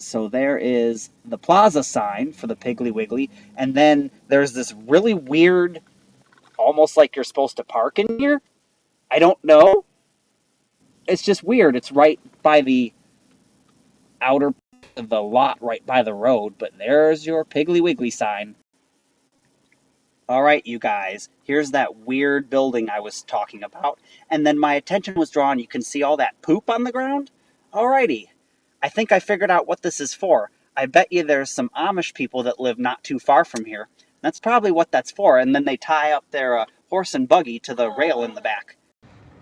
So there is the plaza sign for the Piggly Wiggly, and then there's this really weird, almost like you're supposed to park in here. I don't know. It's just weird. It's right by the outer of the lot, right by the road, but there's your Piggly Wiggly sign. All right, you guys, here's that weird building I was talking about, and then my attention was drawn. You can see all that poop on the ground? Alrighty, I think I figured out what this is for. I bet you there's some Amish people that live not too far from here. That's probably what that's for, and then they tie up their horse and buggy to the rail in the back.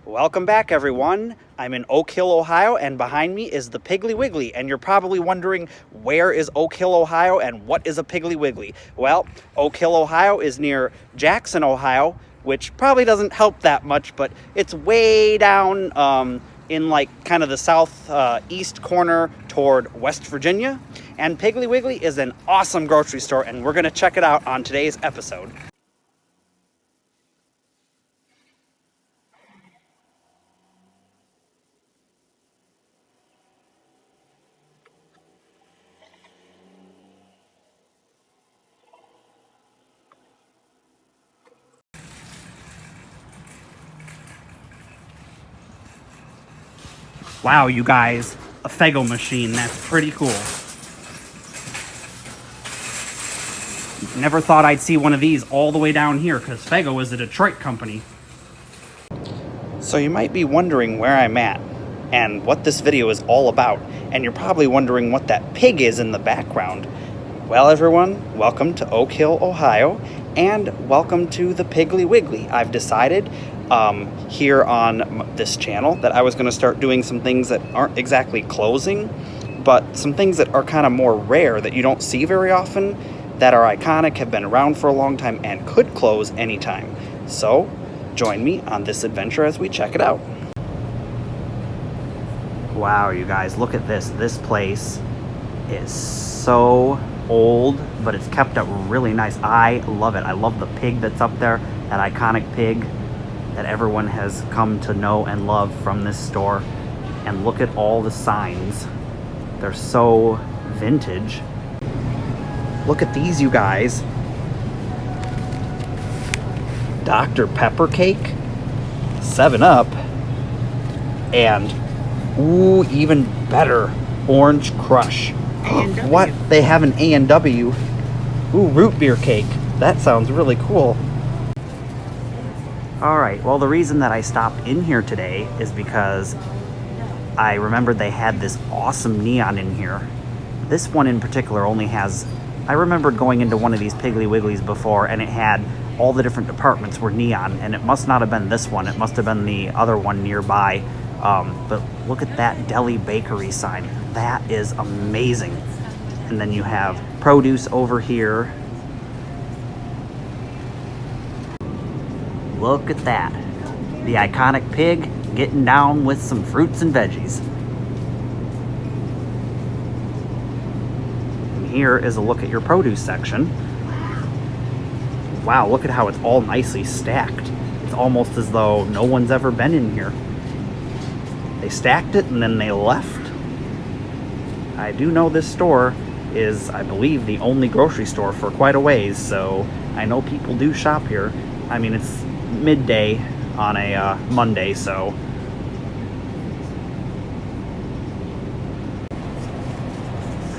Welcome back, everyone. I'm in Oak Hill, Ohio, and behind me is the Piggly Wiggly. And you're probably wondering, where is Oak Hill, Ohio, and what is a Piggly Wiggly? Well, Oak Hill, Ohio is near Jackson, Ohio, which probably doesn't help that much, but it's way down in like kind of the southeast corner toward West Virginia. And Piggly Wiggly is an awesome grocery store, and we're going to check it out on today's episode. Wow, you guys, a Faygo machine, that's pretty cool. Never thought I'd see one of these all the way down here, because Faygo is a Detroit company. So you might be wondering where I'm at, and what this video is all about, and you're probably wondering what that pig is in the background. Well, everyone, welcome to Oak Hill, Ohio, and welcome to the Piggly Wiggly. I've decided here on this channel that I was going to start doing some things that aren't exactly closing, but some things that are kind of more rare that you don't see very often, that are iconic, have been around for a long time, and could close anytime. So join me on this adventure as we check it out. Wow, you guys, look at this. This place is so old, but it's kept up really nice. I love it. I love the pig that's up there, that iconic pig that everyone has come to know and love from this store. And look at all the signs. They're so vintage. Look at these, you guys. Dr. Pepper cake, 7-Up, and ooh, even better, Orange Crush. What? They have an A&W. Ooh, root beer cake. That sounds really cool. Alright, well, the reason that I stopped in here today is because I remembered they had this awesome neon in here. This one in particular only has... I remembered going into one of these Piggly Wigglies before, and it had all the different departments were neon, and it must not have been this one. It must have been the other one nearby. But look at that deli bakery sign. That is amazing. And then you have produce over here. Look at that. The iconic pig getting down with some fruits and veggies. And here is a look at your produce section. Wow, look at how it's all nicely stacked. It's almost as though no one's ever been in here. They stacked it and then they left. I do know this store is, I believe, the only grocery store for quite a ways, so I know people do shop here. I mean, it's midday on a Monday, so...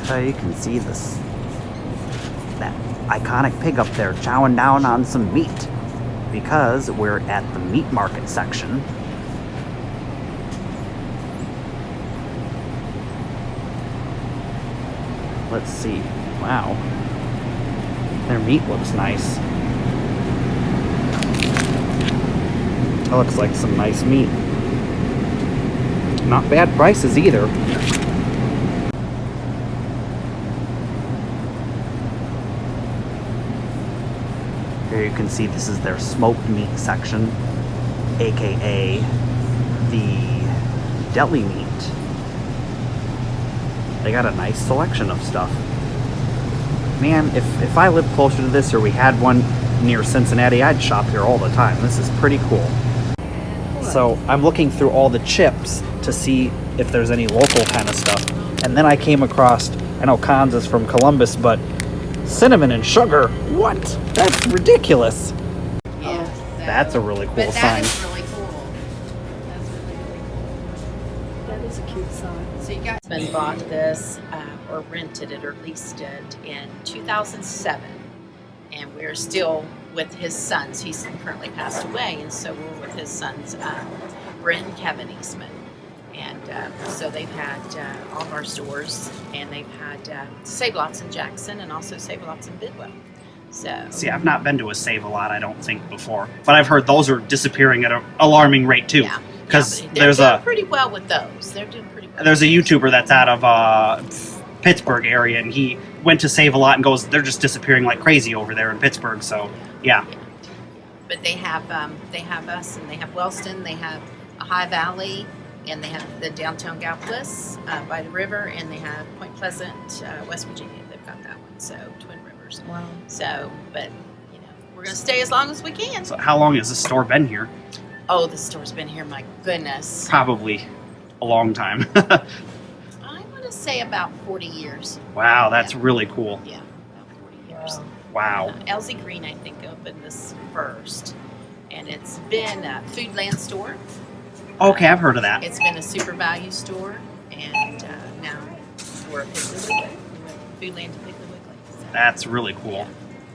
you can see this, that iconic pig up there chowing down on some meat, because we're at the meat market section. Let's see. Wow. Their meat looks nice. That looks like some nice meat. Not bad prices either. Here you can see this is their smoked meat section, aka the deli meat. They got a nice selection of stuff. Man, if I lived closer to this, or we had one near Cincinnati, I'd shop here all the time. This is pretty cool. So I'm looking through all the chips to see if there's any local kind of stuff. And then I came across I know Cons is from Columbus, but cinnamon and sugar, what? That's ridiculous. Yeah, so, That's a really cool but sign. That is really cool. That's really, really cool. That is a cute sign. So you guys been bought this or rented it or leased it in 2007, and we're still with his sons. He's currently passed away, and so we're with his sons, Brent and Kevin Eastman. And so they've had all of our stores, and they've had Save Lots in Jackson and also Save Lots in Bidwell. So See, I've not been to a Save-A-Lot, I don't think, before. But I've heard those are disappearing at an alarming rate, too. yeah, Because they're there's doing pretty well with those. They're doing pretty well. there's a YouTuber that's out of Pittsburgh area, and he went to Save-A-Lot and goes, they're just disappearing like crazy over there in Pittsburgh. So, yeah. But they have us, and they have Wellston, they have a High Valley, and they have the downtown Gallipolis by the river, and they have Point Pleasant, West Virginia. They've got that one, so Twin Rivers. Wow. So, but you know, we're gonna stay as long as we can. So how long has this store been here? Oh, the store's been here, my goodness. Probably a long time. I want to say about 40 years. Wow, that's Yeah. really cool. Yeah, about 40 years. Wow. Elsie Green, I think, opened this first, and it's been a Foodland store. Okay, I've heard of that. It's been a super value store, and now we're a Piggly Wiggly. We went Foodland to Piggly Wiggly. So. That's really cool.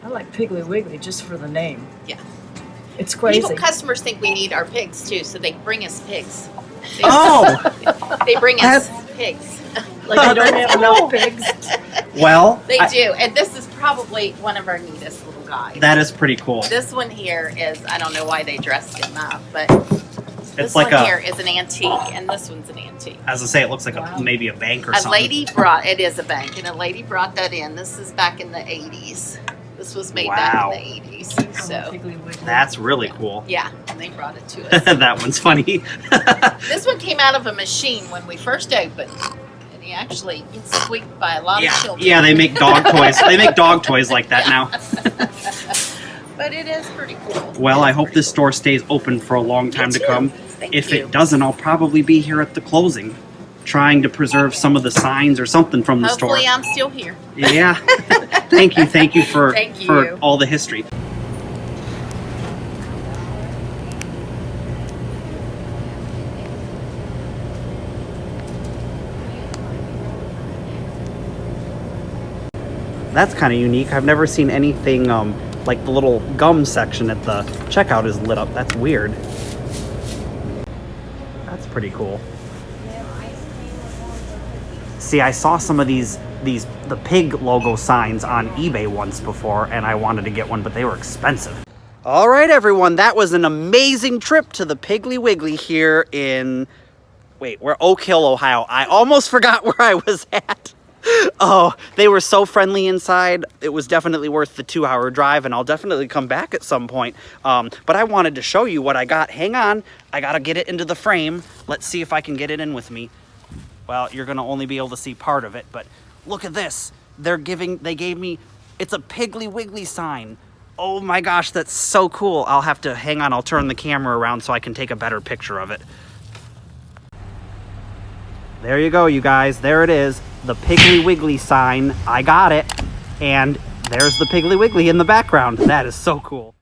I like Piggly Wiggly just for the name. Yeah. It's crazy. People, customers think we need our pigs too, so they bring us pigs. Oh! They bring us pigs. Like they don't have enough pigs. Well, They do, and this is probably one of our neatest little guys. that is pretty cool. This one here is, I don't know why they dressed him up, but It's this like one a, here is an antique, and this one's an antique. as I say, it looks like Wow. maybe a bank or A something. lady brought, it is a bank, and a lady brought that in. This is back in the 80s. This was made Wow. back in the 80s. So, Piggly Wiggly. That's really cool. yeah, and they brought it to us. That one's funny. This one came out of a machine when we first opened, and he actually gets squeaked by a lot of children. Yeah, they make dog toys. They make dog toys like that now. But it is pretty cool. Well, I hope this store stays open for a long time to too. come. Thank If you. it doesn't, I'll probably be here at the closing, trying to preserve some of the signs or something from the Hopefully store. I'm still here. Yeah. Thank you for Thank you. for all the history. That's kind of unique. I've never seen anything like the little gum section at the checkout is lit up. That's weird. That's pretty cool. See, I saw some of the pig logo signs on eBay once before, and I wanted to get one, but they were expensive. All right, everyone, that was an amazing trip to the Piggly Wiggly here in, we're Oak Hill, Ohio. I almost forgot where I was at. Oh, they were so friendly inside. It was definitely worth the 2-hour drive, and I'll definitely come back at some point. But I wanted to show you what I got. Hang on, I gotta get it into the frame. Let's see if I can get it in with me. Well, you're gonna only be able to see part of it, but look at this. They gave me, it's a Piggly Wiggly sign. Oh my gosh, that's so cool. I'll have to, hang on, I'll turn the camera around so I can take a better picture of it. There you go, you guys. There it is. The Piggly Wiggly sign. I got it. And there's the Piggly Wiggly in the background. That is so cool.